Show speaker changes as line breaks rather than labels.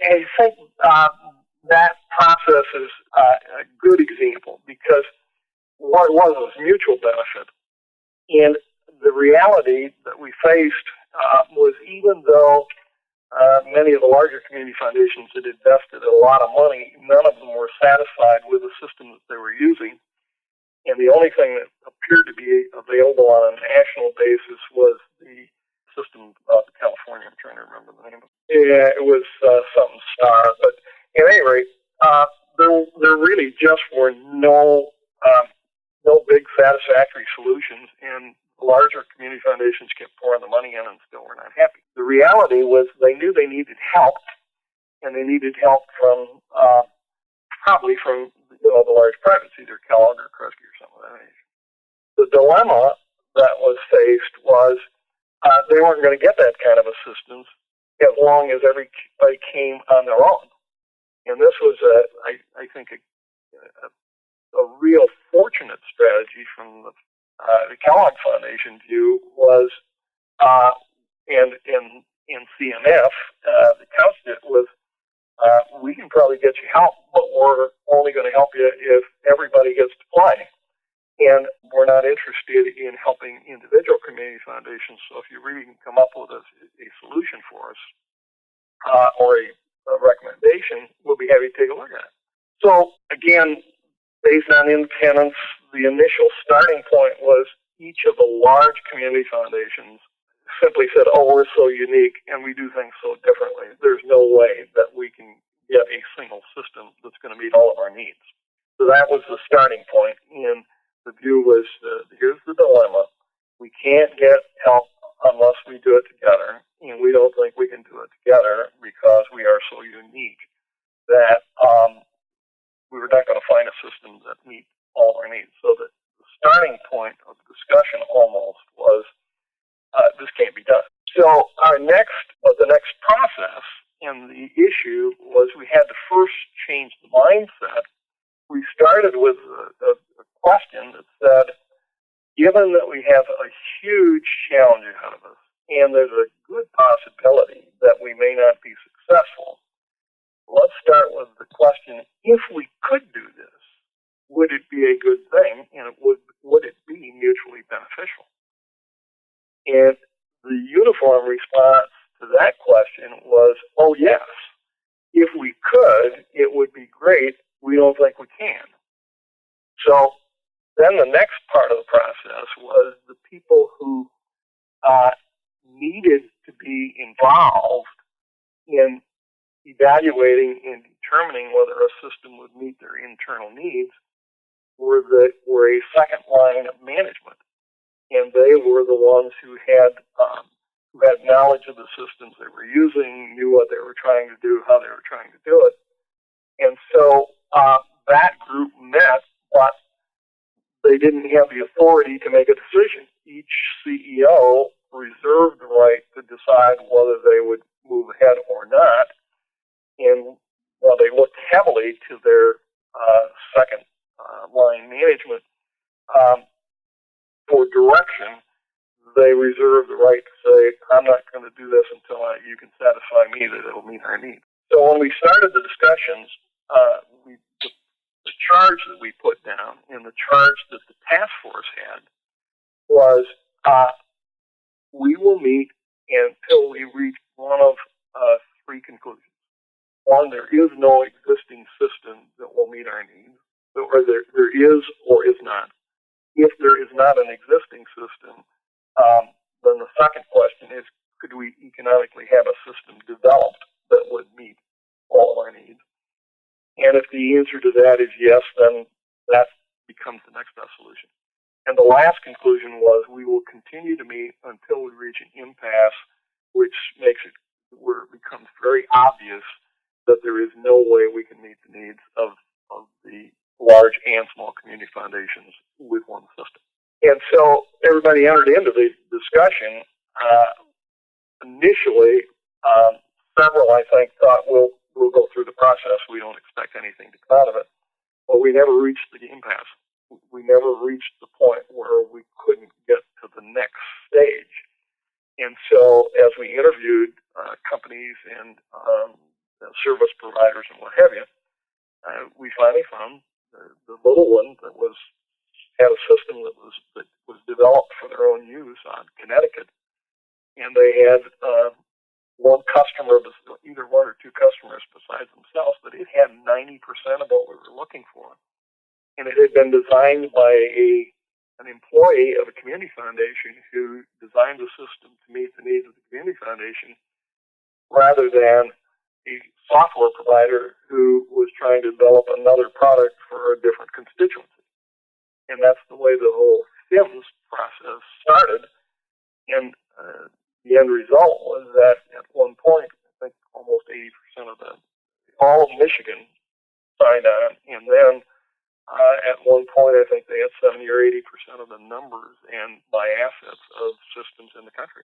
I think that process is a good example because what it was mutual benefit. And the reality that we faced was even though many of the larger community foundations had invested a lot of money, none of them were satisfied with the system that they were using. And the only thing that appeared to be available on a national basis was the system of California. I'm trying to remember the name of it. Yeah, it was something Star. But at any rate, there really just were no big satisfactory solutions, and larger community foundations kept pouring the money in and still were not happy. The reality was they knew they needed help, and they needed help from probably from the large privates, either Kellogg or Kresge or something of that nature. The dilemma that was faced was they weren't going to get that kind of assistance as long as everybody came on their own. And this was, I think, a real fortunate strategy from the Kellogg Foundation view was, and in CMF, the couched it with, we can probably get you help, but we're only going to help you if everybody gets to play. And we're not interested in helping individual community foundations. So if you really can come up with a solution for us or a recommendation, we'll be happy to take a look at it. So again, based on independence, the initial starting point was each of the large community foundations simply said, oh, we're so unique and we do things so differently. There's no way that we can get a single system that's going to meet all of our needs. So that was the starting point. And the view was, here's the dilemma. We can't get help unless we do it together. And we don't think we can do it together because we are so unique that we were not going to find a system that meets all of our needs. So the starting point of the discussion almost was, this can't be done. So the next process and the issue was we had to first change the mindset. We started with a question that said, given that we have a huge challenge ahead of us, and there's a good possibility that we may not be successful, let's start with the question, if we could do this, would it be a good thing, and would it be mutually beneficial? And the uniform response to that question was, oh, yes. If we could, it would be great. We don't think we can. So then the next part of the process was the people who needed to be involved in evaluating and determining whether a system would meet their internal needs were a second line of management. And they were the ones who had knowledge of the systems they were using, knew what they were trying to do, how they were trying to do it. And so that group met, but they didn't have the authority to make a decision. Each CEO reserved the right to decide whether they would move ahead or not. And while they looked heavily to their second line management for direction, they reserved the right to say, I'm not going to do this until you can satisfy me that it will meet our needs. So when we started the discussions, the charge that we put down and the charge that the task force had was we will meet until we reach one of three conclusions. One, there is no existing system that will meet our needs, or there is or is not. If there is not an existing system, then the second question is, could we economically have a system developed that would meet all of our needs? And if the answer to that is yes, then that becomes the next best solution. And the last conclusion was we will continue to meet until we reach an impasse, which makes it where it becomes very obvious that there is no way we can meet the needs of the large and small community foundations with one system. And so everybody entered into the discussion. Initially, several, I think, thought we'll go through the process. We don't expect anything to come out of it. But we never reached the impasse. We never reached the point where we couldn't get to the next stage. And so as we interviewed companies and service providers and what have you. We finally found the little one that had a system that was developed for their own use on Connecticut, and they had one customer, either one or two customers besides themselves, but it had 90% of what we were looking for. And it had been designed by an employee of a community foundation who designed the system to meet the needs of the community foundation rather than a software provider who was trying to develop another product for a different constituency. And that's the way the whole FIMS process started. And the end result was that at one point, I think almost 80% of all of Michigan signed on. And then at one point, I think they had 70 or 80% of the numbers and by assets of systems in the country.